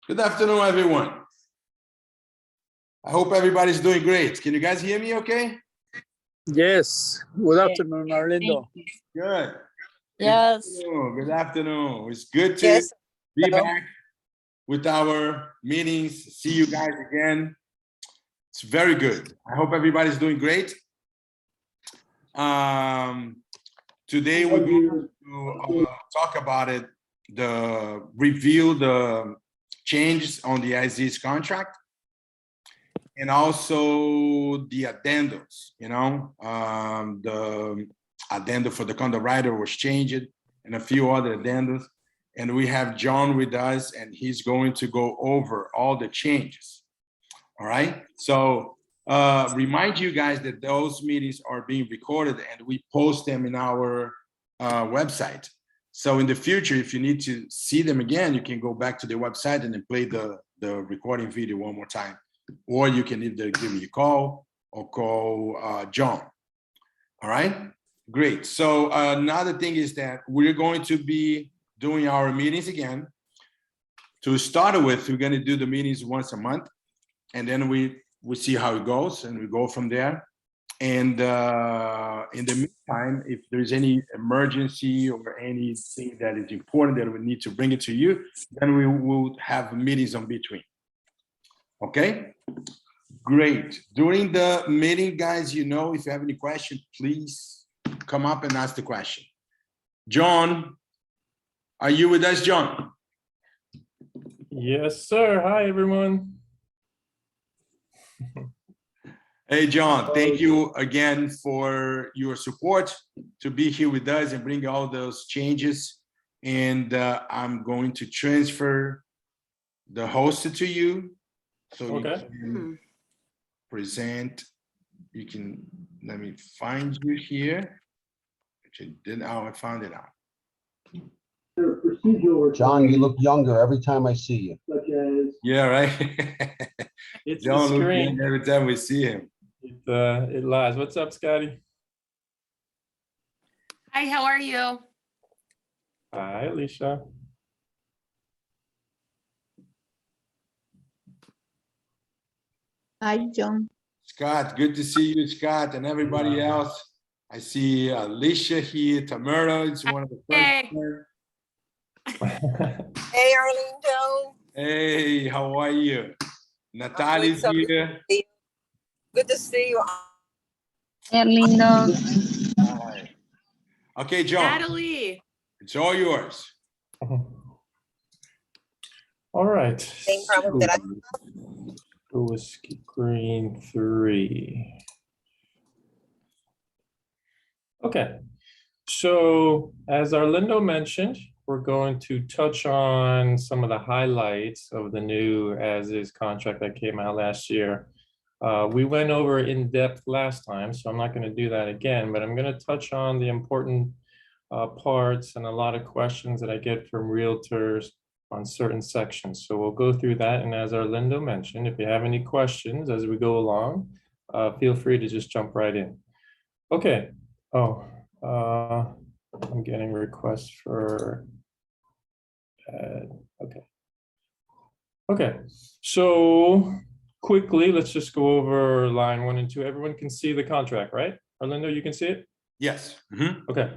Good afternoon, everyone. I hope everybody's doing great. Can you guys hear me okay? Yes. Good afternoon, Arlindo. Good. Yes. Good afternoon. It's good to be back with our meetings. See you guys again. It's very good. I hope everybody's doing great. Today we're going to talk about it, review the changes on the ASIS contract, and also the addendums. The addendum for the conduct rider was changed, and a few other addendums. And we have John with us, and he's going to go over all the changes. All right. So remind you guys that those meetings are being recorded, and we post them in our website. So in the future, if you need to see them again, you can go back to the website and then play the recording video one more time. Or you can either give me a call or call John. All right, great. So another thing is that we're going to be doing our meetings again. To start with, we're going to do the meetings once a month, and then we see how it goes, and we go from there. And in the meantime, if there's any emergency or anything that is important that we need to bring it to you, then we will have meetings on between. Okay, great. During the meeting, guys, if you have any question, please come up and ask the question. John, are you with us, John? Yes, sir. Hi, everyone. Hey, John, thank you again for your support to be here with us and bring all those changes. And I'm going to transfer the host to you. So you can present. You can, let me find you here. I found it out. John, you look younger every time I see you. Yeah, right. It's John the looks screen. young every time we see him. It lies. What's up, Scotty? Hi, how are you? Hi, Alicia. Hi, John. Scott, good to see you, Scott, and everybody else. I see Alicia here, Tamara, it's one of the first. Hey, Arlindo. Hey, how are you? Natalie's here. Good to see you. Lindo. Hi. Okay, John, Natalie. it's all yours. All right. Same problem that I Go with screen 3. Okay. So as Arlindo mentioned, we're going to touch on some of the highlights of the new as-is contract that came out last year. We went over in depth last time, so I'm not going to do that again, but I'm going to touch on the important parts and a lot of questions that I get from realtors on certain sections. So we'll go through that. And as Arlindo mentioned, if you have any questions as we go along, feel free to just jump right in. Okay. Oh, I'm getting requests for okay. Okay, so quickly, let's just go over line 1 and 2. Everyone can see the contract, right? Arlindo, you can see it? Yes. Okay.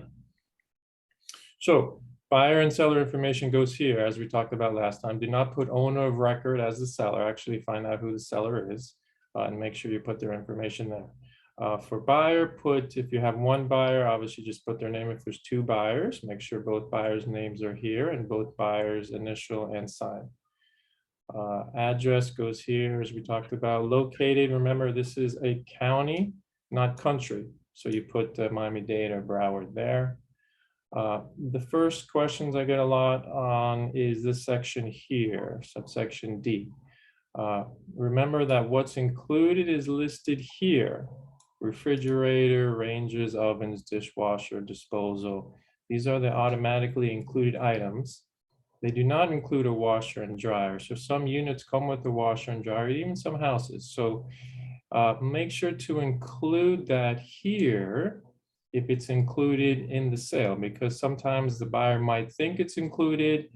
So buyer and seller information goes here, as we talked about last time. Do not put owner of record as the seller. Actually find out who the seller is and make sure you put their information there. For buyer, if you have one buyer, obviously just put their name. If there's 2 buyers, make sure both buyers' names are here and both buyers' initial and sign. Address goes here, as we talked about. Located, remember this is a county, not country. So you put Miami-Dade or Broward there. The first questions I get a lot on is this section here, subsection D. Remember that what's included is listed here. Refrigerator, ranges, ovens, dishwasher, disposal. These are the automatically included items. They do not include a washer and dryer. So some units come with a washer and dryer, even some houses. So make sure to include that here if it's included in the sale, because sometimes the buyer might think it's included,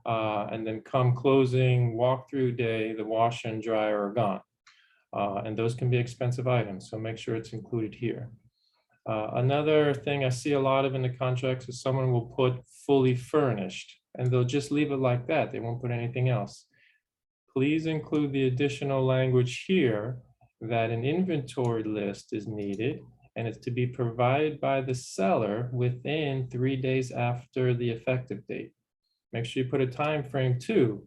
And then come closing, walkthrough day, the washer and dryer are gone. And those can be expensive items, so make sure it's included here. Another thing I see a lot of in the contracts is someone will put fully furnished, and they'll just leave it like that. They won't put anything else. Please include the additional language here that an inventory list is needed, and it's to be provided by the seller within 3 days after the effective date. Make sure you put a time frame too.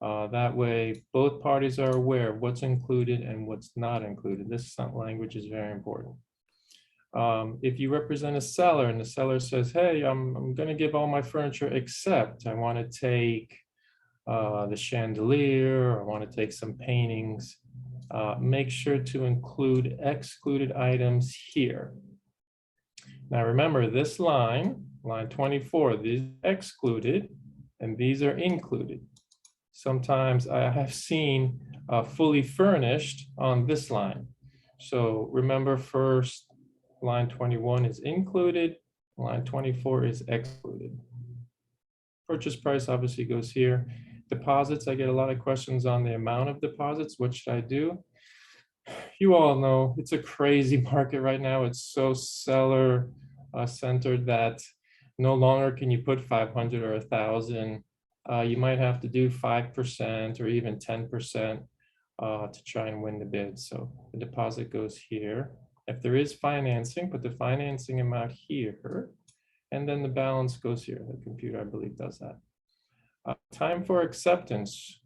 That way, both parties are aware of what's included and what's not included. This language is very important. If you represent a seller and the seller says, hey, I'm going to give all my furniture except I want to take the chandelier, or I want to take some paintings, make sure to include excluded items here. Now remember, this line 24, these are excluded and these are included. Sometimes I have seen fully furnished on this line. So remember, first line 21 is included, line 24 is excluded. Purchase price obviously goes here. Deposits, I get a lot of questions on the amount of deposits. What should I do? You all know it's a crazy market right now. It's so seller centered that no longer can you put 500 or 1,000. You might have to do 5% or even 10% to try and win the bid. So the deposit goes here. If there is financing, put the financing amount here, and then the balance goes here. The computer, I believe, does that. Time for acceptance.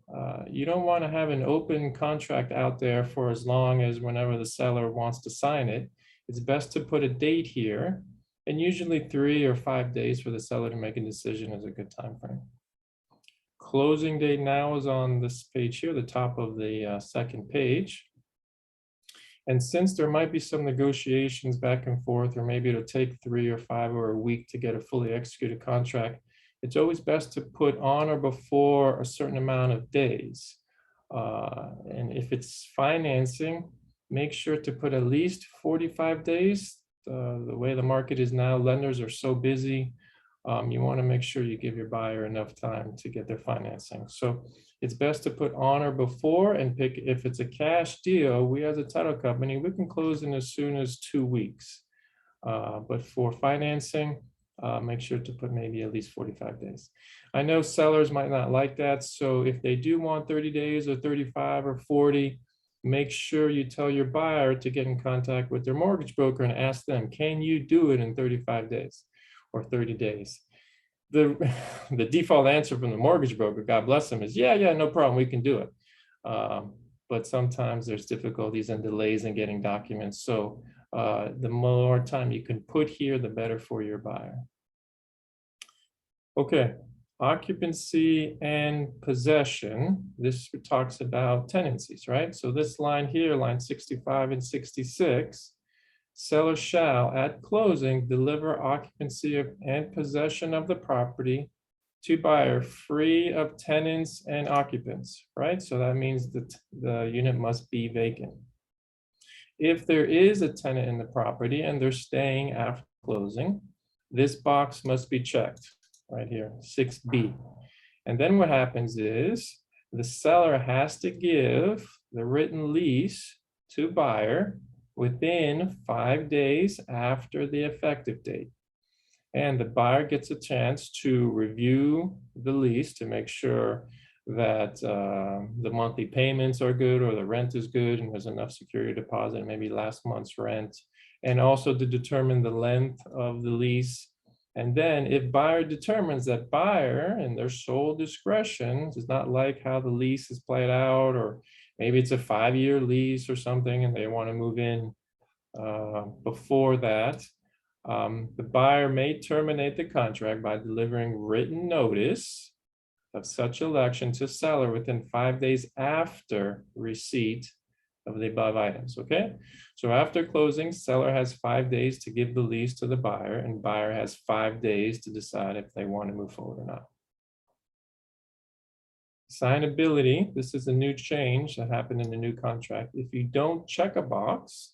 You don't want to have an open contract out there for as long as whenever the seller wants to sign it. It's best to put a date here, and usually 3 or 5 days for the seller to make a decision is a good time frame. Closing date now is on this page here, the top of the second page. And since there might be some negotiations back and forth, or maybe it'll take 3 or 5 or a week to get a fully executed contract, it's always best to put on or before a certain amount of days. And if it's financing, make sure to put at least 45 days. The way the market is now, lenders are so busy. You want to make sure you give your buyer enough time to get their financing. So it's best to put on or before, and pick, if it's a cash deal, we as a title company, we can close in as soon as 2 weeks. But for financing, make sure to put maybe at least 45 days. I know sellers might not like that. So if they do want 30 days or 35 or 40, make sure you tell your buyer to get in contact with their mortgage broker and ask them, can you do it in 35 days or 30 days? The default answer from the mortgage broker, God bless them, is yeah, no problem, we can do it. But sometimes there's difficulties and delays in getting documents. So the more time you can put here, the better for your buyer. Okay, occupancy and possession. This talks about tenancies, right? So this line here, line 65 and 66, seller shall at closing deliver occupancy and possession of the property to buyer free of tenants and occupants, right? So that means that the unit must be vacant. If there is a tenant in the property and they're staying after closing, this box must be checked right here, 6B. And then what happens is the seller has to give the written lease to buyer within 5 days after the effective date. And the buyer gets a chance to review the lease to make sure that the monthly payments are good, or the rent is good, and there's enough security deposit, maybe last month's rent, and also to determine the length of the lease. And then if buyer determines that buyer, in their sole discretion, does not like how the lease is played out, or maybe it's a 5-year lease or something and they want to move in before that, the buyer may terminate the contract by delivering written notice of such election to seller within 5 days after receipt of the above items, okay? So after closing, seller has 5 days to give the lease to the buyer, and buyer has 5 days to decide if they want to move forward or not. Signability, this is a new change that happened in the new contract. If you don't check a box,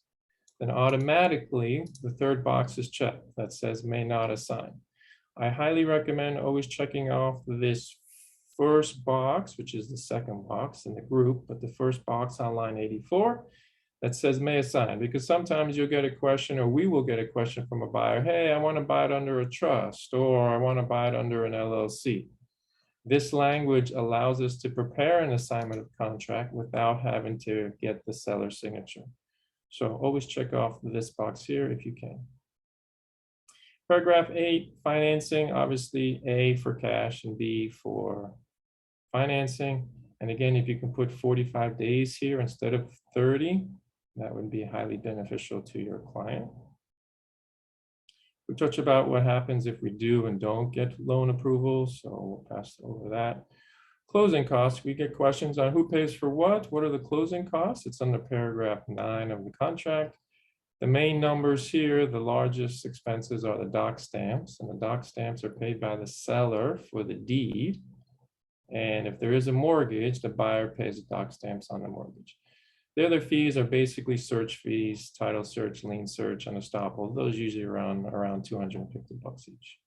then automatically the third box is checked that says may not assign. I highly recommend always checking off this first box, which is the second box in the group, but the first box on line 84 that says may assign, because sometimes you'll get a question, or we will get a question from a buyer, hey, I want to buy it under a trust, or I want to buy it under an LLC. This language allows us to prepare an assignment of contract without having to get the seller's signature. So always check off this box here if you can. Paragraph 8, financing, obviously A for cash and B for financing. And again, if you can put 45 days here instead of 30, that would be highly beneficial to your client. We touch about what happens if we do and don't get loan approval, so we'll pass over that. Closing costs, we get questions on who pays for what are the closing costs? It's under paragraph 9 of the contract. The main numbers here, the largest expenses are the doc stamps, and the doc stamps are paid by the seller for the deed. And if there is a mortgage, the buyer pays the doc stamps on the mortgage. The other fees are basically search fees, title search, lien search, and estoppel. Those usually around $250 each.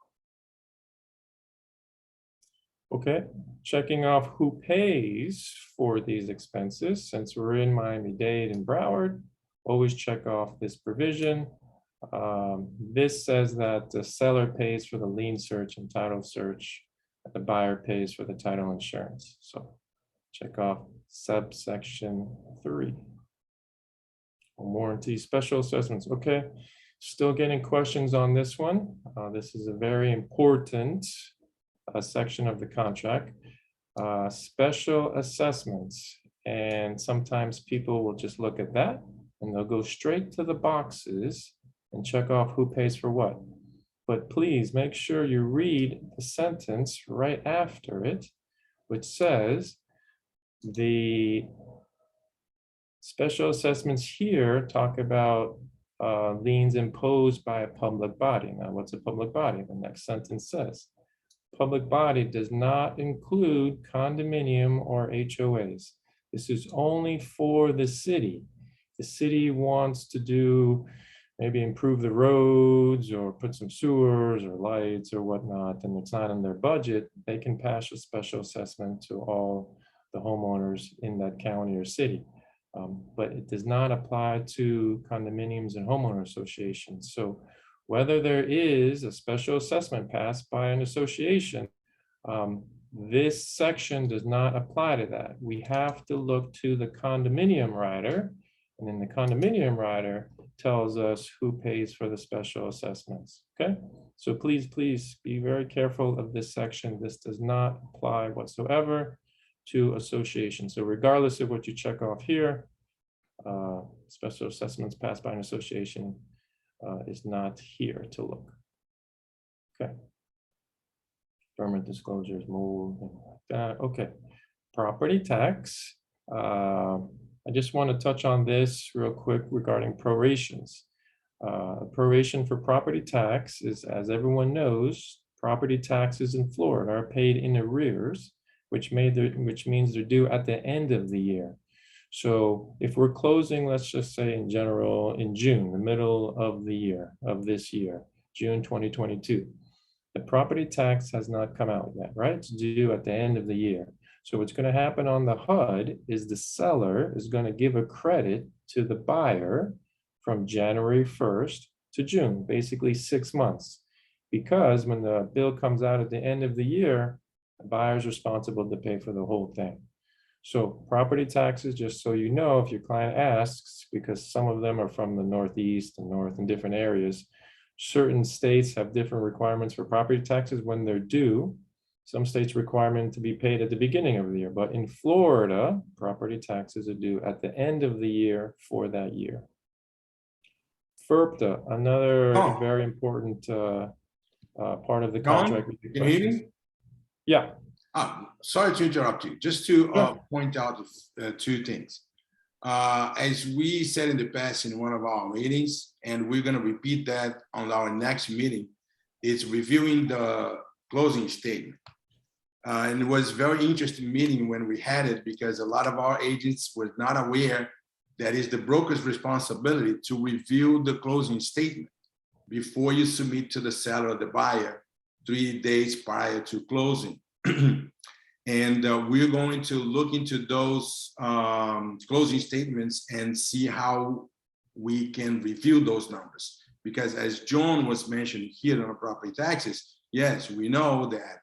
Okay, checking off who pays for these expenses. Since we're in Miami-Dade and Broward, always check off this provision. This says that the seller pays for the lien search and title search, and the buyer pays for the title insurance. So check off subsection 3. Warranty special assessments. Okay, still getting questions on this one. This is a very important section of the contract. Special assessments, and sometimes people will just look at that and they'll go straight to the boxes and check off who pays for what. But please make sure you read the sentence right after it, which says the special assessments here talk about liens imposed by a public body. Now, what's a public body? The next sentence says, public body does not include condominium or HOAs. This is only for the city. The city wants to do, maybe improve the roads or put some sewers or lights or whatnot, and it's not in their budget, they can pass a special assessment to all the homeowners in that county or city. But it does not apply to condominiums and homeowner associations. So whether there is a special assessment passed by an association, this section does not apply to that. We have to look to the condominium rider, and then the condominium rider tells us who pays for the special assessments, okay? So please be very careful of this section. This does not apply whatsoever to associations. So regardless of what you check off here, special assessments passed by an association is not here to look. Okay. Government disclosures, move, like that. Okay. Property tax. I just want to touch on this real quick regarding prorations. Proration for property tax is, as everyone knows, property taxes in Florida are paid in arrears, which means they're due at the end of the year. So if we're closing, let's just say in general, in June, the middle of the year, of this year, June 2022, the property tax has not come out yet, right? It's due at the end of the year. So what's going to happen on the HUD is the seller is going to give a credit to the buyer from January 1st to June, basically 6 months. Because when the bill comes out at the end of the year, the buyer is responsible to pay for the whole thing. So property taxes, just so you know, if your client asks, because some of them are from the Northeast and North and different areas, certain states have different requirements for property taxes when they're due. Some states require them to be paid at the beginning of the year, but in Florida, property taxes are due at the end of the year for that year. FERPTA, another very important part of the contract. Can you hear me? Yeah. Sorry to interrupt you. Just to point out 2 things. As we said in the past in one of our meetings, and we're going to repeat that on our next meeting, is reviewing the closing statement. And it was a very interesting meeting when we had it, because a lot of our agents were not aware that it's the broker's responsibility to review the closing statement before you submit to the seller or the buyer 3 days prior to closing. And we're going to look into those closing statements and see how we can review those numbers. Because as John was mentioning here on the property taxes, yes, we know that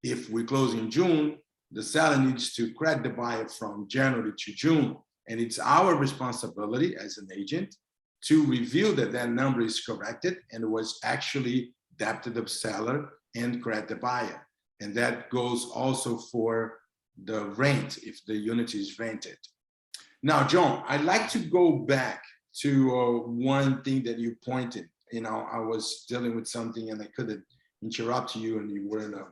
if we close in June, the seller needs to credit the buyer from January to June. And it's our responsibility as an agent to review that that number is corrected and was actually debited the seller and credit the buyer. And that goes also for the rent if the unit is rented. Now, John, I'd like to go back to one thing that you pointed. You know, I was dealing with something and I couldn't interrupt you and you were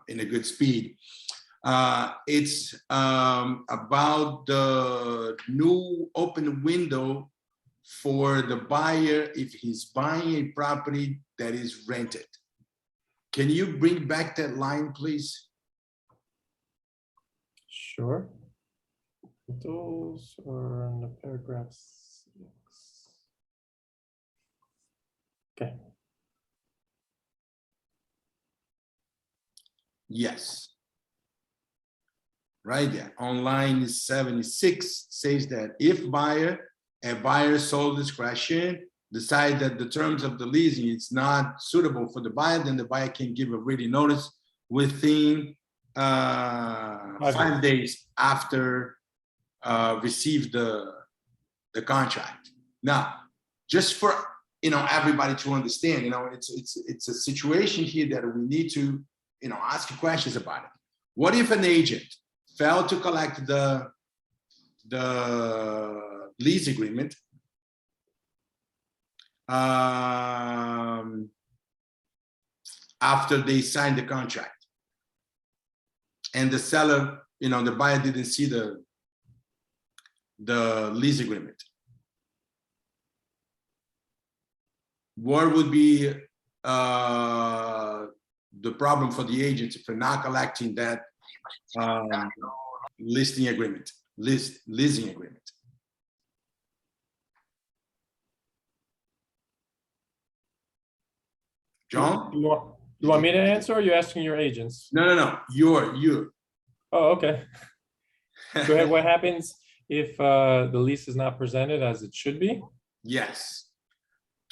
in a good speed. It's about the new open window for the buyer if he's buying a property that is rented. Can you bring back that line, please? Sure. Those are in the paragraph 6. Okay. Yes. Right there. On line 76 says that if at buyer's sole discretion, decide that the terms of the leasing is not suitable for the buyer, then the buyer can give a written notice within 5 days after receive the contract. Now, just for everybody to understand, it's a situation here that we need to ask questions about it. What if an agent failed to collect the lease agreement after they signed the contract, and the seller, the buyer didn't see the lease agreement? What would be the problem for the agent for not collecting that leasing agreement? John? You want me to answer, or are you asking your agents? No. You. Oh, okay. Go ahead. What happens if the lease is not presented as it should be? Yes.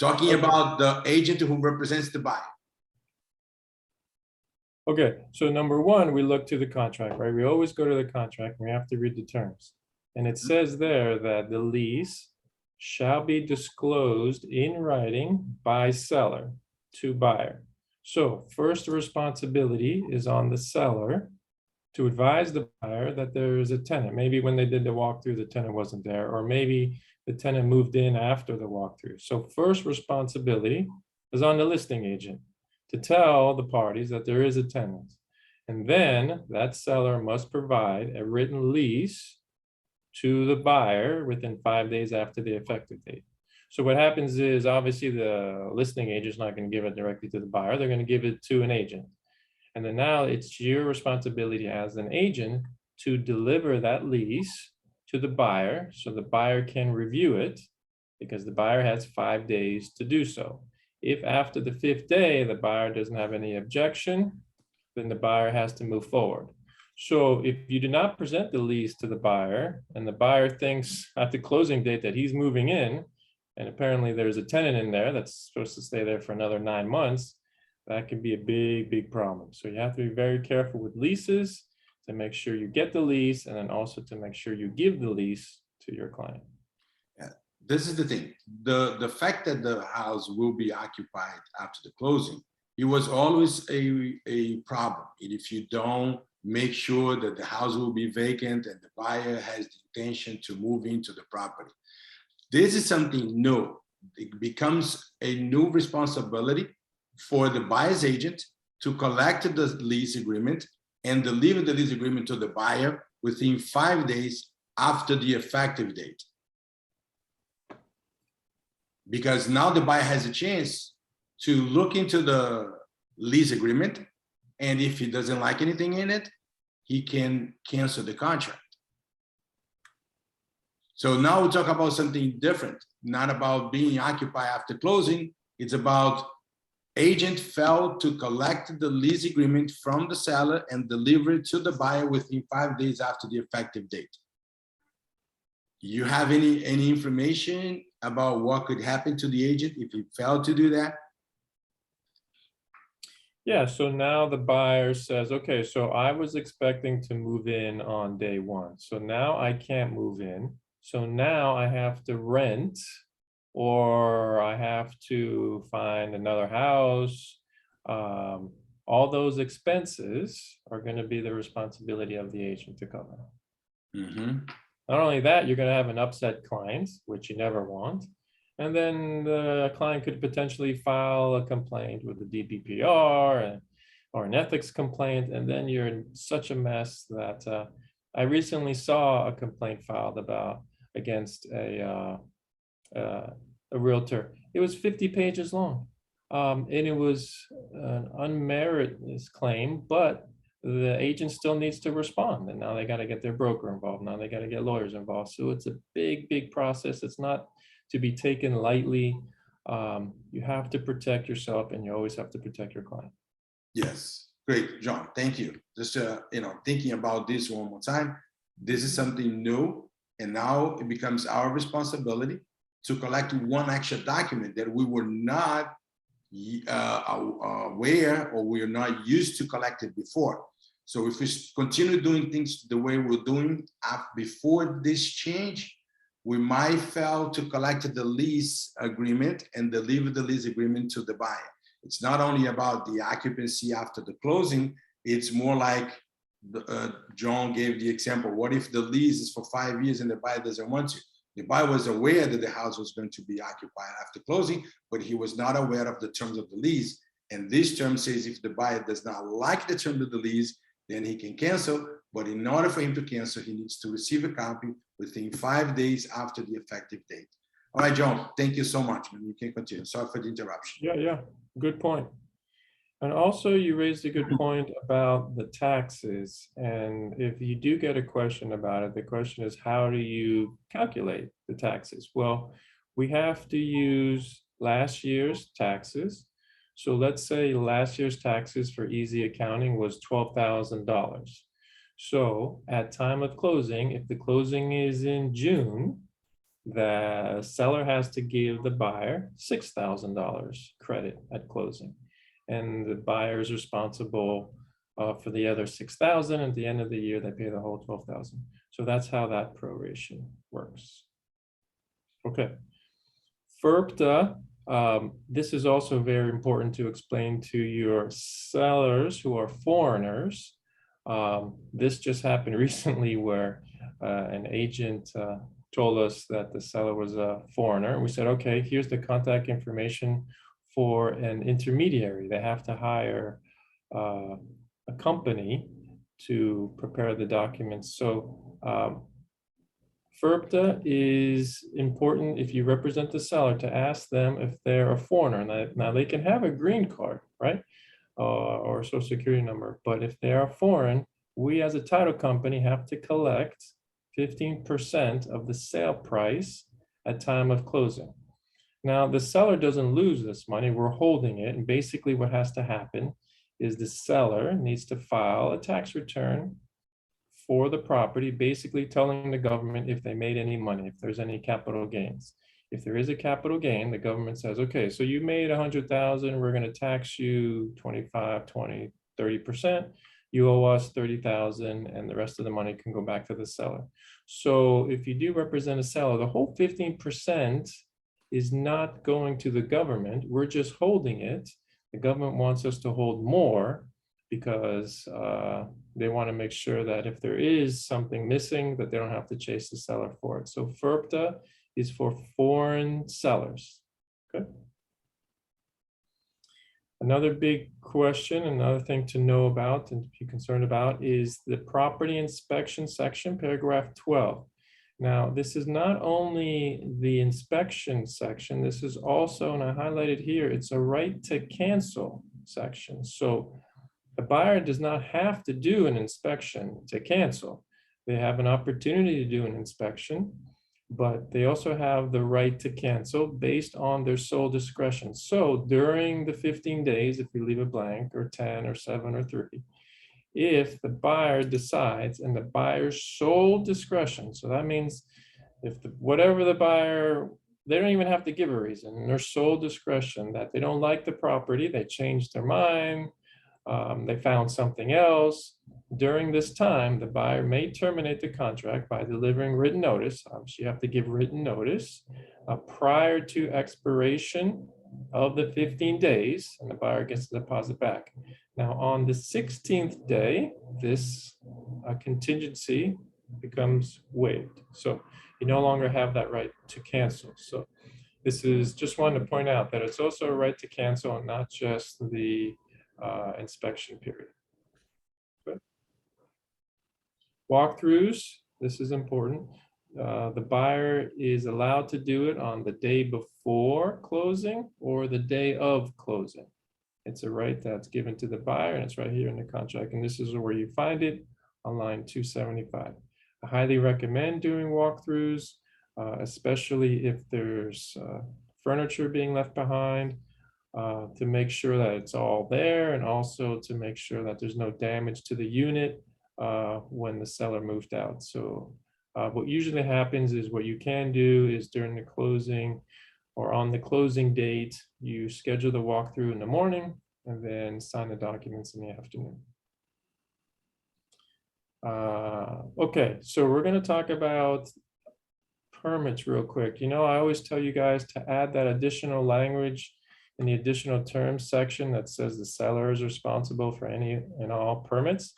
Talking about the agent who represents the buyer. Okay, so number one, we look to the contract, right? We always go to the contract and we have to read the terms. And it says there that the lease shall be disclosed in writing by seller to buyer. So first responsibility is on the seller to advise the buyer that there is a tenant. Maybe when they did the walkthrough, the tenant wasn't there, or maybe the tenant moved in after the walkthrough. So first responsibility is on the listing agent to tell the parties that there is a tenant. And then that seller must provide a written lease to the buyer within 5 days after the effective date. So what happens is, obviously the listing agent is not going to give it directly to the buyer. They're going to give it to an agent. And then now it's your responsibility as an agent to deliver that lease to the buyer so the buyer can review it, because the buyer has 5 days to do so. If after the 5th day, the buyer doesn't have any objection, then the buyer has to move forward. So if you do not present the lease to the buyer and the buyer thinks at the closing date that he's moving in, and apparently there's a tenant in there that's supposed to stay there for another 9 months, that can be a big, big problem. So you have to be very careful with leases to make sure you get the lease, and then also to make sure you give the lease to your client. This is the thing. The fact that the house will be occupied after the closing, it was always a problem. And if you don't make sure that the house will be vacant and the buyer has the intention to move into the property, this is something new. It becomes a new responsibility for the buyer's agent to collect the lease agreement and deliver the lease agreement to the buyer within 5 days after the effective date. Because now the buyer has a chance to look into the lease agreement, and if he doesn't like anything in it, he can cancel the contract. So now we talk about something different, not about being occupied after closing. It's about agent failed to collect the lease agreement from the seller and deliver it to the buyer within 5 days after the effective date. You have any information about what could happen to the agent if he failed to do that? Yeah, so now the buyer says, okay, so I was expecting to move in on day one. So now I can't move in. So now I have to rent, or I have to find another house. All those expenses are going to be the responsibility of the agent to cover. Mhm. Not only that, you're going to have an upset client, which you never want. And then the client could potentially file a complaint with the DPPR or an ethics complaint. And then you're in such a mess that I recently saw a complaint filed against a realtor. It was 50 pages long. And it was an unmerited claim, but the agent still needs to respond. And now they got to get their broker involved. Now they got to get lawyers involved. So it's a big process. It's not to be taken lightly. You have to protect yourself, and you always have to protect your client. Yes, great, John, thank you. Just thinking about this one more time, this is something new, and now it becomes our responsibility to collect one extra document that we were not aware or we are not used to collect it before. So if we continue doing things the way we're doing before this change, we might fail to collect the lease agreement and deliver the lease agreement to the buyer. It's not only about the occupancy after the closing, it's more like John gave the example. What if the lease is for 5 years and the buyer doesn't want to? The buyer was aware that the house was going to be occupied after closing, but he was not aware of the terms of the lease. And this term says if the buyer does not like the terms of the lease, then he can cancel. But in order for him to cancel, he needs to receive a copy within 5 days after the effective date. All right, John, thank you so much. You can continue. Sorry for the interruption. Yeah, good point. And also you raised a good point about the taxes. And if you do get a question about it, the question is, how do you calculate the taxes? Well, we have to use last year's taxes. So let's say last year's taxes for easy accounting was $12,000. So at time of closing, if the closing is in June, the seller has to give the buyer $6,000 credit at closing. And the buyer is responsible for the other $6,000. At the end of the year, they pay the whole $12,000. So that's how that proration works. Okay. FIRPTA, this is also very important to explain to your sellers who are foreigners. This just happened recently where an agent told us that the seller was a foreigner. We said, okay, here's the contact information for an intermediary. They have to hire a company to prepare the documents. So FIRPTA is important if you represent the seller to ask them if they're a foreigner. Now they can have a green card, right? Or a social security number, but if they are foreign, we as a title company have to collect 15% of the sale price at time of closing. Now the seller doesn't lose this money, we're holding it. And basically what has to happen is the seller needs to file a tax return for the property, basically telling the government if they made any money, if there's any capital gains. If there is a capital gain, the government says, okay, so you made 100,000, we're going to tax you 25, 20, 30%. You owe us 30,000 and the rest of the money can go back to the seller. So if you do represent a seller, the whole 15% is not going to the government. We're just holding it. The government wants us to hold more because they want to make sure that if there is something missing, that they don't have to chase the seller for it. So FIRPTA is for foreign sellers. Okay. Another big question, another thing to know about and be concerned about is the property inspection section, paragraph 12. Now, this is not only the inspection section, this is also, and I highlighted here, it's a right to cancel section. So the buyer does not have to do an inspection to cancel. They have an opportunity to do an inspection. but they also have the right to cancel based on their sole discretion. So during the 15 days, if you leave it blank, or 10 or 7 or 3, if the buyer decides in the buyer's sole discretion, so that means if whatever the buyer, they don't even have to give a reason, in their sole discretion, that they don't like the property, they changed their mind, they found something else. During this time, the buyer may terminate the contract by delivering written notice. Obviously, you have to give written notice prior to expiration of the 15 days, and the buyer gets the deposit back. Now, on the 16th day, this contingency becomes waived. So you no longer have that right to cancel. So this is just wanted to point out that it's also a right to cancel and not just the inspection period. Good. Walkthroughs, this is important. The buyer is allowed to do it on the day before closing or the day of closing. It's a right that's given to the buyer, and it's right here in the contract. And this is where you find it on line 275. I highly recommend doing walkthroughs, especially if there's furniture being left behind, to make sure that it's all there, and also to make sure that there's no damage to the unit when the seller moved out. So what usually happens is, what you can do is during the closing or on the closing date, you schedule the walkthrough in the morning and then sign the documents in the afternoon. Okay, so we're going to talk about permits real quick. You know, I always tell you guys to add that additional language in the additional terms section that says the seller is responsible for any and all permits.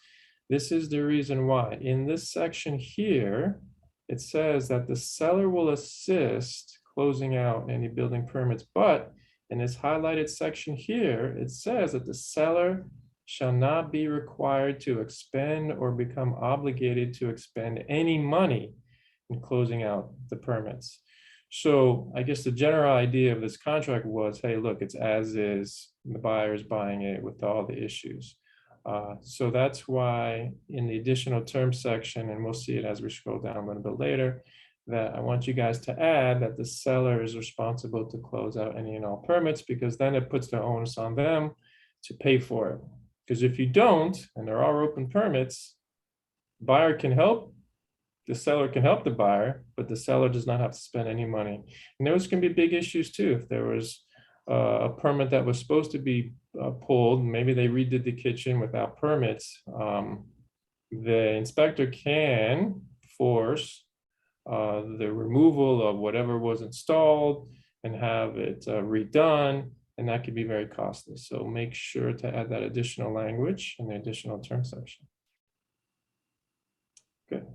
This is the reason why. In this section here, it says that the seller will assist closing out any building permits, but in this highlighted section here, it says that the seller shall not be required to expend or become obligated to expend any money in closing out the permits. So I guess the general idea of this contract was, hey, look, it's as is, the buyer's buying it with all the issues. So that's why in the additional terms section, and we'll see it as we scroll down a little bit later, that I want you guys to add that the seller is responsible to close out any and all permits, because then it puts the onus on them to pay for it. Because if you don't, and there are open permits, buyer can help, the seller can help the buyer, but the seller does not have to spend any money. And those can be big issues too. If there was a permit that was supposed to be pulled, maybe they redid the kitchen without permits, the inspector can force the removal of whatever was installed and have it redone, and that could be very costly. So make sure to add that additional language in the additional term section. Good.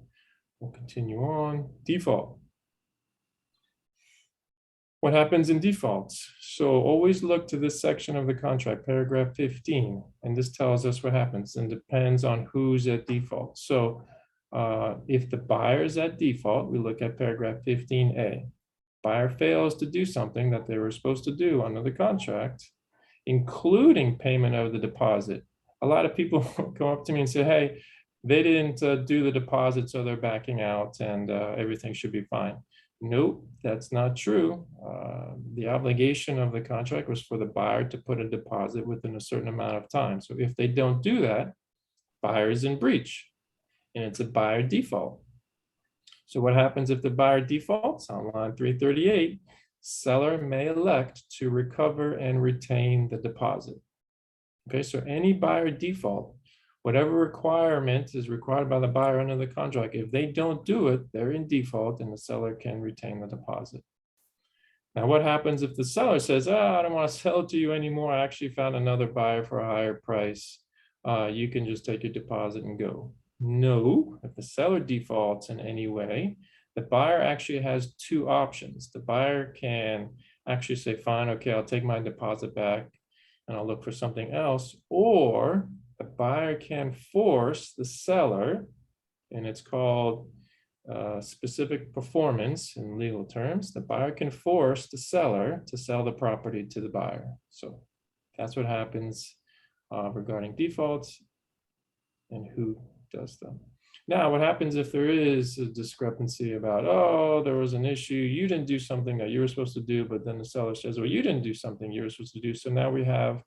We'll continue on. Default. What happens in defaults? So always look to this section of the contract, paragraph 15, and this tells us what happens, and depends on who's at default. So if the buyer is at default, we look at paragraph 15A. Buyer fails to do something that they were supposed to do under the contract, including payment of the deposit. A lot of people come up to me and say, hey, they didn't do the deposit, so they're backing out and everything should be fine. Nope, that's not true. The obligation of the contract was for the buyer to put a deposit within a certain amount of time. So if they don't do that, buyer is in breach, and it's a buyer default. So what happens if the buyer defaults? On line 338, seller may elect to recover and retain the deposit. Okay, so any buyer default, whatever requirement is required by the buyer under the contract, if they don't do it, they're in default and the seller can retain the deposit. Now, what happens if the seller says, oh, I don't want to sell it to you anymore, I actually found another buyer for a higher price. You can just take your deposit and go. No, if the seller defaults in any way, the buyer actually has two options. The buyer can actually say, fine, okay, I'll take my deposit back and I'll look for something else, or the buyer can force the seller, and it's called specific performance in legal terms. The buyer can force the seller to sell the property to the buyer. So that's what happens regarding defaults and who does them. Now, what happens if there is a discrepancy about, oh, there was an issue, you didn't do something that you were supposed to do, but then the seller says, well, you didn't do something you were supposed to do. So now we have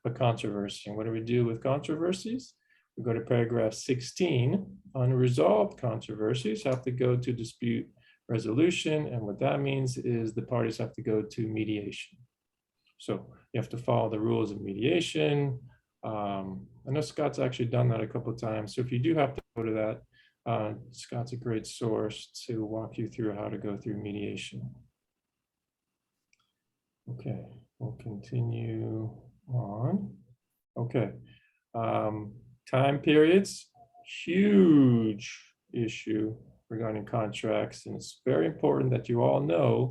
a controversy. And what do we do with controversies? We go to paragraph 16. Unresolved controversies have to go to dispute resolution. And what that means is the parties have to go to mediation. So you have to follow the rules of mediation. I know Scott's actually done that a couple of times. So if you do have to go to that, Scott's a great source to walk you through how to go through mediation. Okay, we'll continue on. Okay, time periods, huge issue regarding contracts. And it's very important that you all know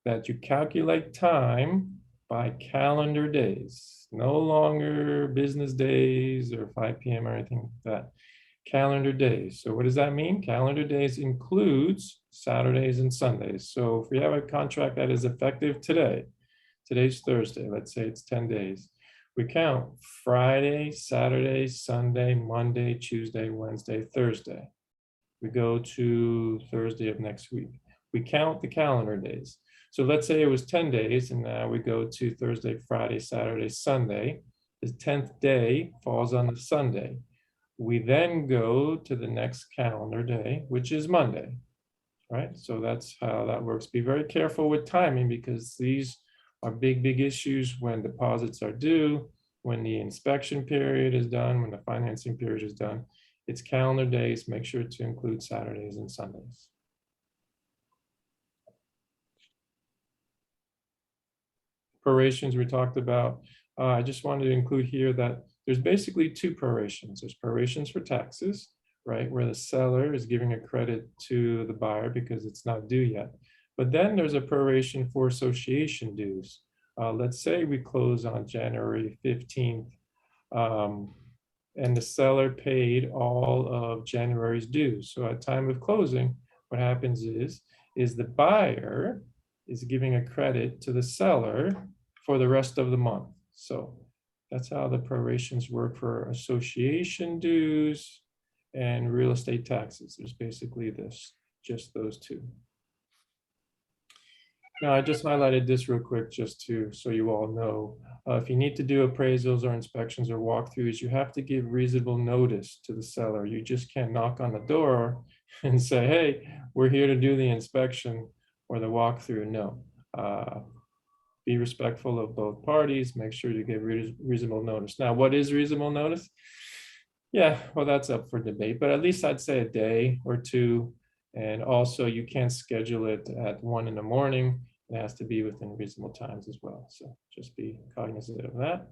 that you calculate time by calendar days, no longer business days or 5 p.m. or anything like that. Calendar days. So what does that mean? Calendar days includes Saturdays and Sundays. So if we have a contract that is effective today, today's Thursday, let's say it's 10 days. We count Friday, Saturday, Sunday, Monday, Tuesday, Wednesday, Thursday. We go to Thursday of next week. We count the calendar days. So let's say it was 10 days and now we go to Thursday, Friday, Saturday, Sunday. The 10th day falls on a Sunday. We then go to the next calendar day, which is Monday, right? So that's how that works. Be very careful with timing because these are big, big issues when deposits are due, when the inspection period is done, when the financing period is done. It's calendar days. Make sure to include Saturdays and Sundays. Prorations we talked about. I just wanted to include here that there's basically two prorations. There's prorations for taxes, right, where the seller is giving a credit to the buyer because it's not due yet. But then there's a proration for association dues. Let's say we close on January 15th and the seller paid all of January's dues. So at time of closing, what happens is the buyer is giving a credit to the seller for the rest of the month. So that's how the prorations work for association dues and real estate taxes. There's basically just those two. Now, I just highlighted this real quick just so you all know. If you need to do appraisals or inspections or walkthroughs, you have to give reasonable notice to the seller. You just can't knock on the door and say, hey, we're here to do the inspection or the walkthrough. No. Be respectful of both parties. Make sure you give reasonable notice. Now, what is reasonable notice? Yeah, well, that's up for debate, but at least I'd say a day or two. And also you can't schedule it at 1 in the morning. It has to be within reasonable times as well. So just be cognizant of that.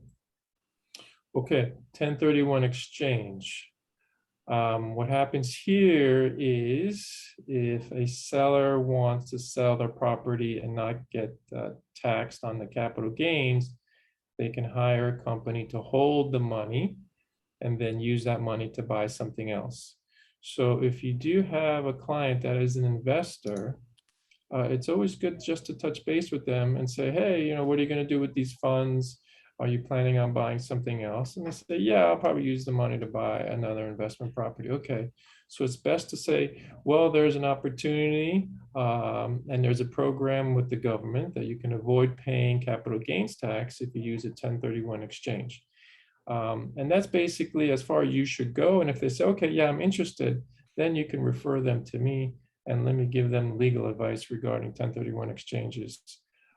Okay, 1031 exchange. What happens here is if a seller wants to sell their property and not get taxed on the capital gains, they can hire a company to hold the money and then use that money to buy something else. So if you do have a client that is an investor, it's always good just to touch base with them and say, hey, what are you going to do with these funds? Are you planning on buying something else? And they say, yeah, I'll probably use the money to buy another investment property. Okay, so it's best to say, well, there's an opportunity and there's a program with the government that you can avoid paying capital gains tax if you use a 1031 exchange. And that's basically as far as you should go. And if they say, okay, yeah, I'm interested, then you can refer them to me and let me give them legal advice regarding 1031 exchanges.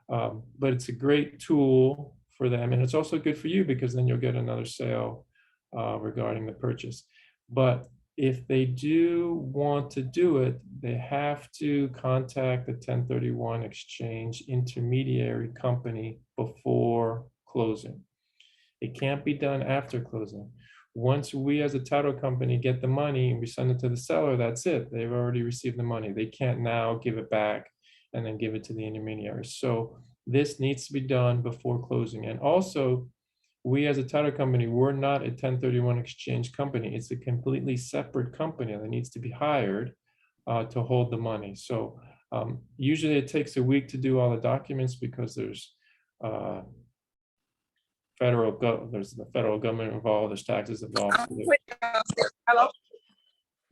But it's a great tool for them. And it's also good for you because then you'll get another sale regarding the purchase. But if they do want to do it, they have to contact the 1031 exchange intermediary company before closing. It can't be done after closing. Once we as a title company get the money and we send it to the seller, that's it. They've already received the money. They can't now give it back and then give it to the intermediary. So this needs to be done before closing. And also, we as a title company, we're not a 1031 exchange company. It's a completely separate company that needs to be hired to hold the money. So usually it takes a week to do all the documents because there's the federal government involved, there's taxes involved. Hello?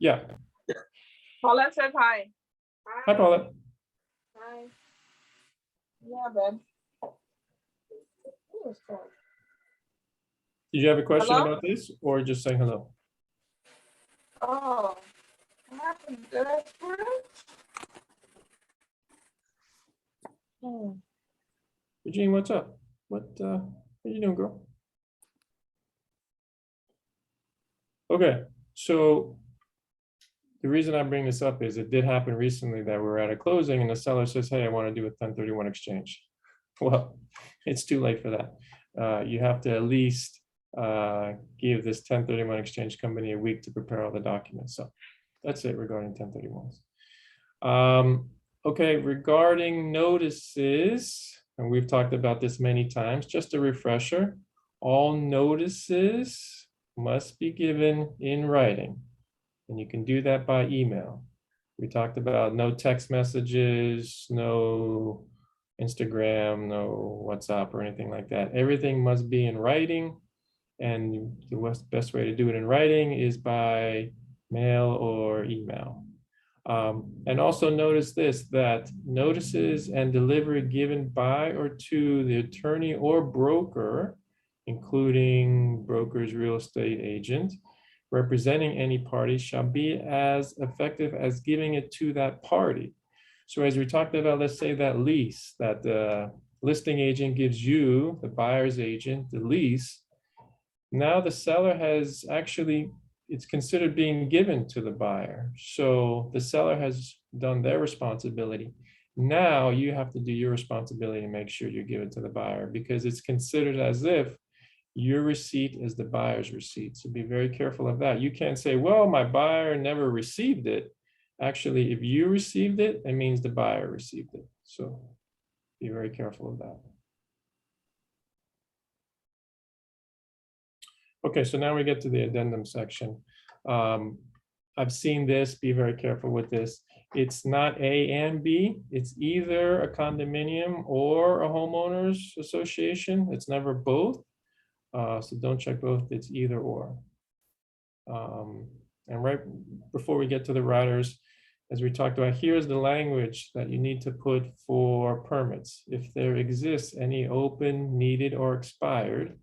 Yeah. Paulette says hi. Hi, Paula. Hi. Yeah, babe. Did you have a question Hello? about this or just saying hello? Oh, what happened? Did I screw it? Hmm. Eugene, what's up? What are you doing, girl? Okay, so the reason I bring this up is it did happen recently that we were at a closing and the seller says, hey, I want to do a 1031 exchange. Well, it's too late for that. You have to at least give this 1031 exchange company a week to prepare all the documents. So that's it regarding 1031s. Okay, regarding notices, and we've talked about this many times, just a refresher, all notices must be given in writing, and you can do that by email. We talked about no text messages, no Instagram, no WhatsApp or anything like that. Everything must be in writing, and the best way to do it in writing is by mail or email. And also notice this, that notices and delivery given by or to the attorney or broker, including broker's real estate agent, representing any party, shall be as effective as giving it to that party. So as we talked about, let's say that lease, that the listing agent gives you, the buyer's agent, the lease. Now the seller has actually, it's considered being given to the buyer. So the seller has done their responsibility. Now you have to do your responsibility and make sure you give it to the buyer, because it's considered as if your receipt is the buyer's receipt. So be very careful of that. You can't say, well, my buyer never received it. Actually, if you received it, it means the buyer received it. So be very careful of that. Okay, so now we get to the addendum section. I've seen this, be very careful with this. It's not A and B, it's either a condominium or a homeowners association. It's never both. So don't check both, it's either or. And right before we get to the riders, as we talked about, here's the language that you need to put for permits. If there exists any open, needed, or expired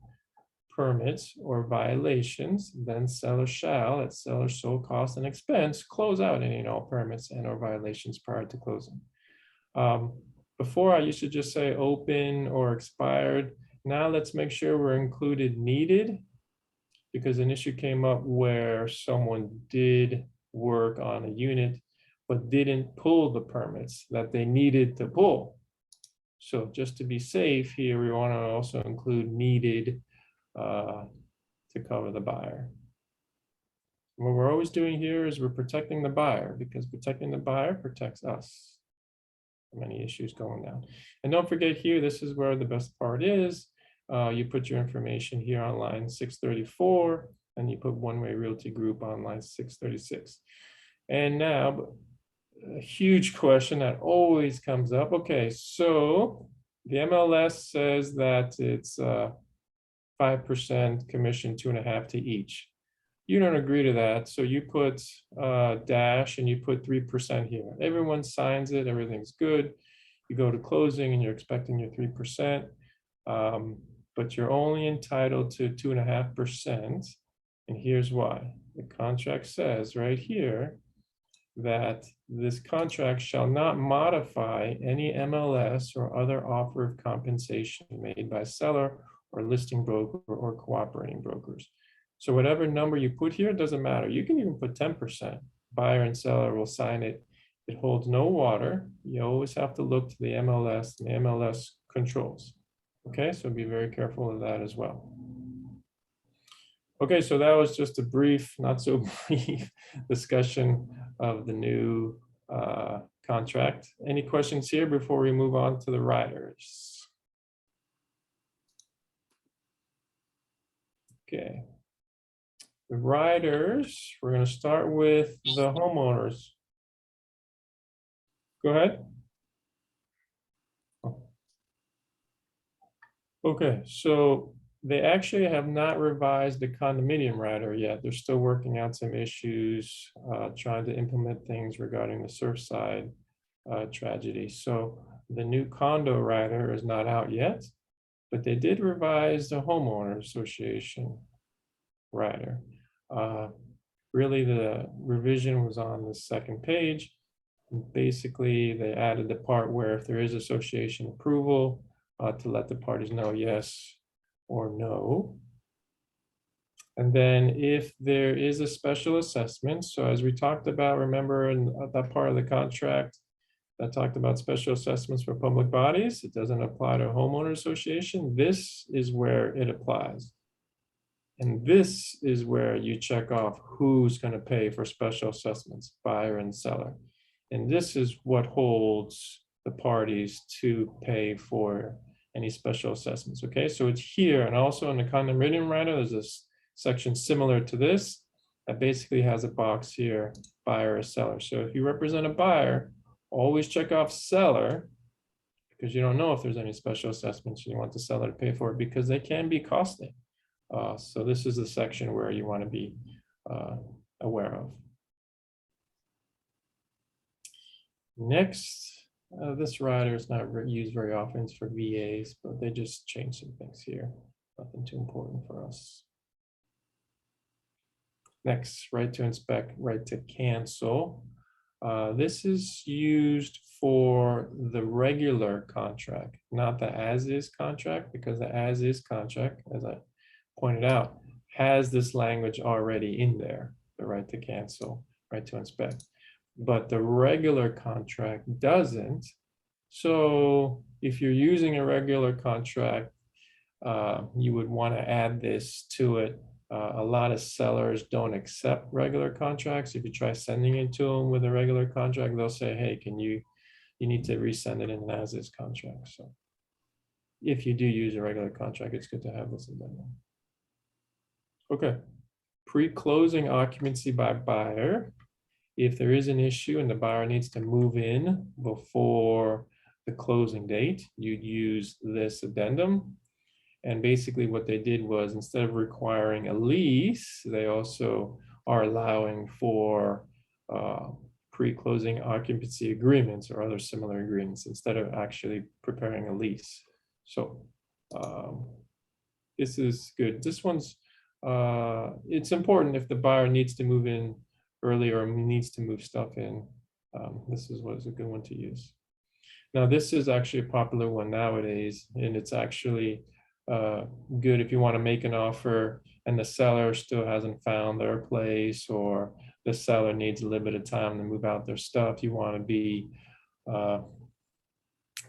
permits or violations, then seller shall, at seller's sole cost and expense, close out any and all permits and or violations prior to closing. Before I used to just say open or expired. Now let's make sure we're included needed, because an issue came up where someone did work on a unit but didn't pull the permits that they needed to pull. So just to be safe here, we want to also include needed to cover the buyer. What we're always doing here is we're protecting the buyer, because protecting the buyer protects us from any issues going down. And don't forget here, this is where the best part is. You put your information here on line 634, and you put One Way Realty Group on line 636. And now, a huge question that always comes up. Okay, so the MLS says that it's 5% commission, 2.5% to each. You don't agree to that, so you put dash and you put 3% here. Everyone signs it, everything's good. You go to closing and you're expecting your 3%, but you're only entitled to 2.5%. And here's why. The contract says right here that this contract shall not modify any MLS or other offer of compensation made by seller or listing broker or cooperating brokers. So whatever number you put here, doesn't matter. You can even put 10%. Buyer and seller will sign it. It holds no water. You always have to look to the MLS, and the MLS controls. Okay, so be very careful of that as well. Okay, so that was just a brief, not so brief discussion of the new contract. Any questions here before we move on to the riders? Okay. The riders, we're going to start with the homeowners. Go ahead. Okay, so They actually have not revised the condominium rider yet. They're still working out some issues, trying to implement things regarding the Surfside tragedy. So the new condo rider is not out yet, but they did revise the homeowner association rider. Really, the revision was on the second page. Basically, they added the part where if there is association approval, to let the parties know yes or no. And then if there is a special assessment, so as we talked about, remember in that part of the contract that talked about special assessments for public bodies, it doesn't apply to a homeowner association. This is where it applies. And this is where you check off who's going to pay for special assessments, buyer and seller. And this is what holds the parties to pay for any special assessments. Okay, so it's here, and also in the condominium rider, there's this section similar to this that basically has a box here, buyer or seller. So if you represent a buyer, always check off seller, because you don't know if there's any special assessments and you want the seller to pay for it, because they can be costly. So this is the section where you want to be aware of. Next, this rider is not used very often. It's for VAs, but they just changed some things here. Nothing too important for us. Next, right to inspect, right to cancel. This is used for the regular contract, not the as-is contract, because the as-is contract, as I pointed out, has this language already in there, the right to cancel, right to inspect. But the regular contract doesn't. So if you're using a regular contract, you would want to add this to it. A lot of sellers don't accept regular contracts. If you try sending it to them with a regular contract, they'll say, hey, you need to resend it in an as-is contract. So if you do use a regular contract, it's good to have this in there. Okay, pre-closing occupancy by buyer. If there is an issue and the buyer needs to move in before the closing date, you'd use this addendum. And basically what they did was, instead of requiring a lease, they also are allowing for pre-closing occupancy agreements or other similar agreements instead of actually preparing a lease. So this is good. This one's, it's important if the buyer needs to move in early or needs to move stuff in. This is what is a good one to use. Now, this is actually a popular one nowadays, and it's actually good if you want to make an offer and the seller still hasn't found their place, or the seller needs a little bit of time to move out their stuff. You want to be,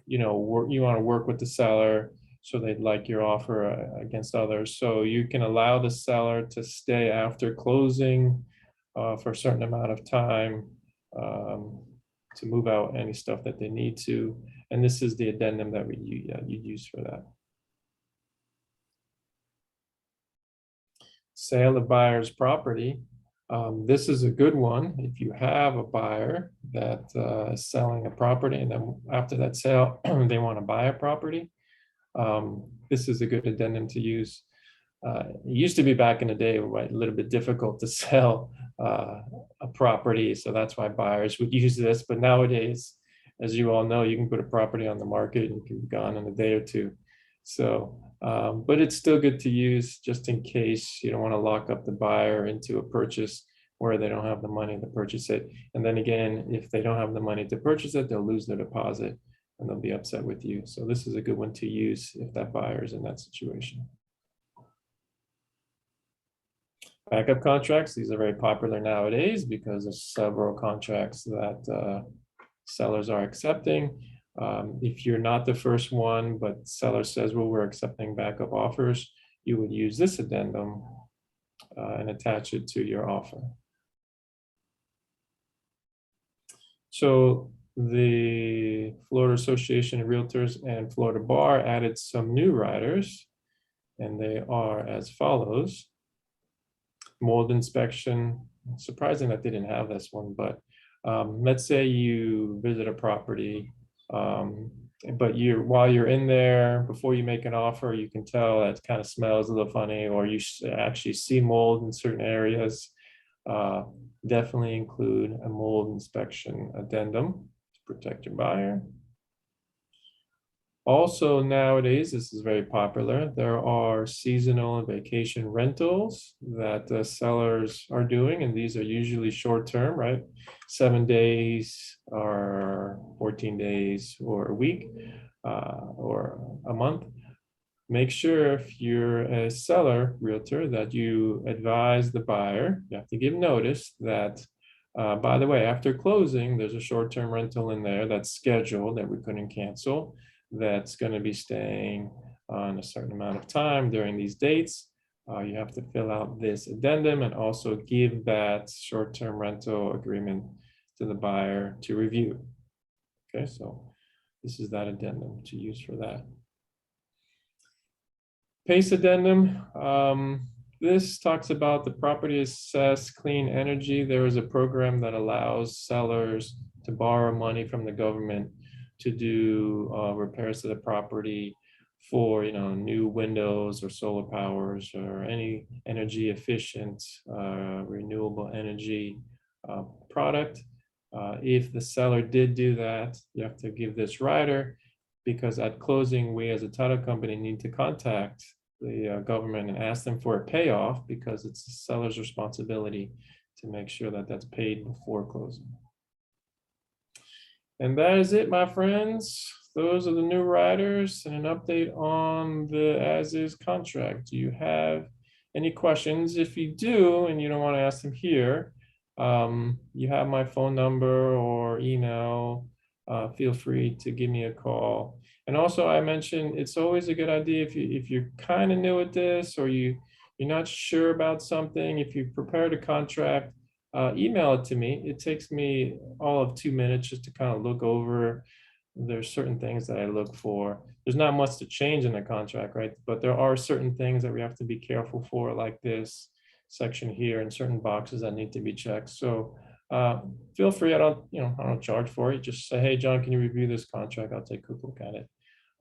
you want to work with the seller so they'd like your offer against others. So you can allow the seller to stay after closing for a certain amount of time to move out any stuff that they need to. And this is the addendum that you'd use for that. Sale of buyer's property. This is a good one. If you have a buyer that is selling a property, and then after that sale, they want to buy a property, this is a good addendum to use. It used to be back in the day, right, a little bit difficult to sell a property, so that's why buyers would use this. But nowadays, as you all know, you can put a property on the market and it can be gone in a day or two. So, but it's still good to use just in case you don't want to lock up the buyer into a purchase where they don't have the money to purchase it. And then again, if they don't have the money to purchase it, they'll lose their deposit and they'll be upset with you. So this is a good one to use if that buyer is in that situation. Backup contracts, these are very popular nowadays because there's several contracts that sellers are accepting. If you're not the first one, but seller says, well, we're accepting backup offers, you would use this addendum and attach it to your offer. So the Florida Association of Realtors and Florida Bar added some new riders, and they are as follows. Mold inspection. Surprising that they didn't have this one, but let's say you visit a property but while you're in there, before you make an offer, you can tell that it kind of smells a little funny, or you actually see mold in certain areas. Definitely include a mold inspection addendum to protect your buyer. Also, nowadays, this is very popular. There are seasonal and vacation rentals that the sellers are doing, and these are usually short-term, right? 7 days or 14 days or a week or a month. Make sure if you're a seller, realtor, that you advise the buyer, you have to give notice that, by the way, after closing, there's a short-term rental in there that's scheduled that we couldn't cancel, that's going to be staying on a certain amount of time during these dates. You have to fill out this addendum and also give that short-term rental agreement to the buyer to review. Okay, so this is that addendum to use for that. PACE addendum. This talks about the property assessed clean energy. There is a program that allows sellers to borrow money from the government to do repairs to the property for new windows or solar powers or any energy efficient renewable energy product. If the seller did do that, you have to give this rider, because at closing, we as a title company need to contact the government and ask them for a payoff, because it's the seller's responsibility to make sure that that's paid before closing. And that is it, my friends. Those are the new riders and an update on the as-is contract. Do you have any questions? If you do, and you don't want to ask them here, you have my phone number or email. Feel free to give me a call. And also, I mentioned it's always a good idea if you're kind of new at this, or you're not sure about something. If you prepared a contract, email it to me. It takes me all of 2 minutes just to kind of look over. There's certain things that I look for. There's not much to change in the contract, right? But there are certain things that we have to be careful for, like this section here, and certain boxes that need to be checked. So feel free. I don't charge for it. Just say, hey, John, can you review this contract? I'll take a quick look at it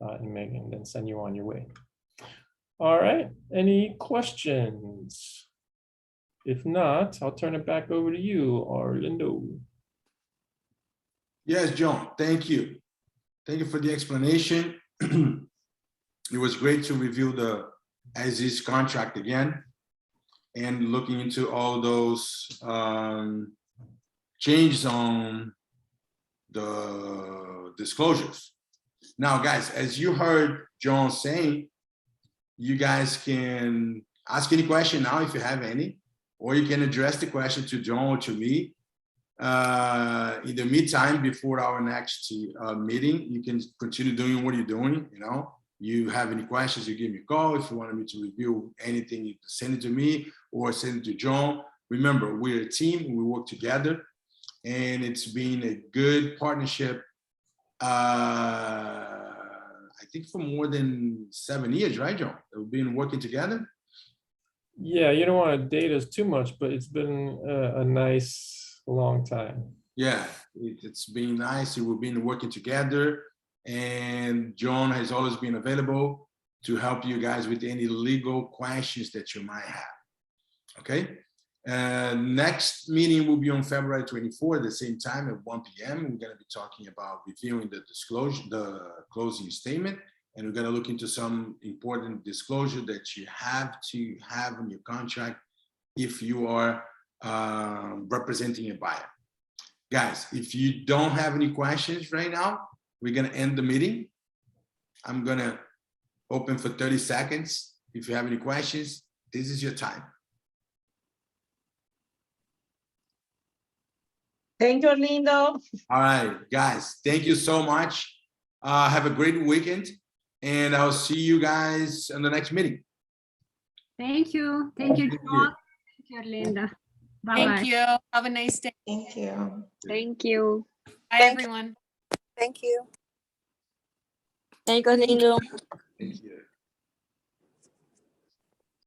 and then send you on your way. All right. Any questions? If not, I'll turn it back over to you, Orlando. Yes, John, thank you. Thank you for the explanation. It was great to review the as-is contract again and looking into all those changes on the disclosures. Now, guys, as you heard John saying, you guys can ask any question now if you have any, or you can address the question to John or to me. In the meantime, before our next meeting, you can continue doing what you're doing. You have any questions, you give me a call. If you wanted me to review anything, you can send it to me or send it to John. Remember, we're a team, we work together, and it's been a good partnership. I think for more than 7 years, right, John? We've been working together. Yeah, you don't want to date us too much, but it's been a nice long time. Yeah, it's been nice. We've been working together, and John has always been available to help you guys with any legal questions that you might have. Okay. Next meeting will be on February 24 at the same time at 1 p.m. We're going to be talking about reviewing the disclosure, the closing statement, and we're going to look into some important disclosure that you have to have in your contract if you are representing a buyer. Guys, if you don't have any questions right now, we're going to end the meeting. I'm going to open for 30 seconds. If you have any questions, this is your time. Thank you, Lindo. All right, guys, thank you so much. Have a great weekend, and I'll see you guys in the next meeting. Thank you. Thank you, John. Thank you, Linda. Bye-bye. Thank you. Have a nice day. Thank you. Thank you. Bye, Thank you. everyone. Thank you. Thank you, Lindo. Thank you.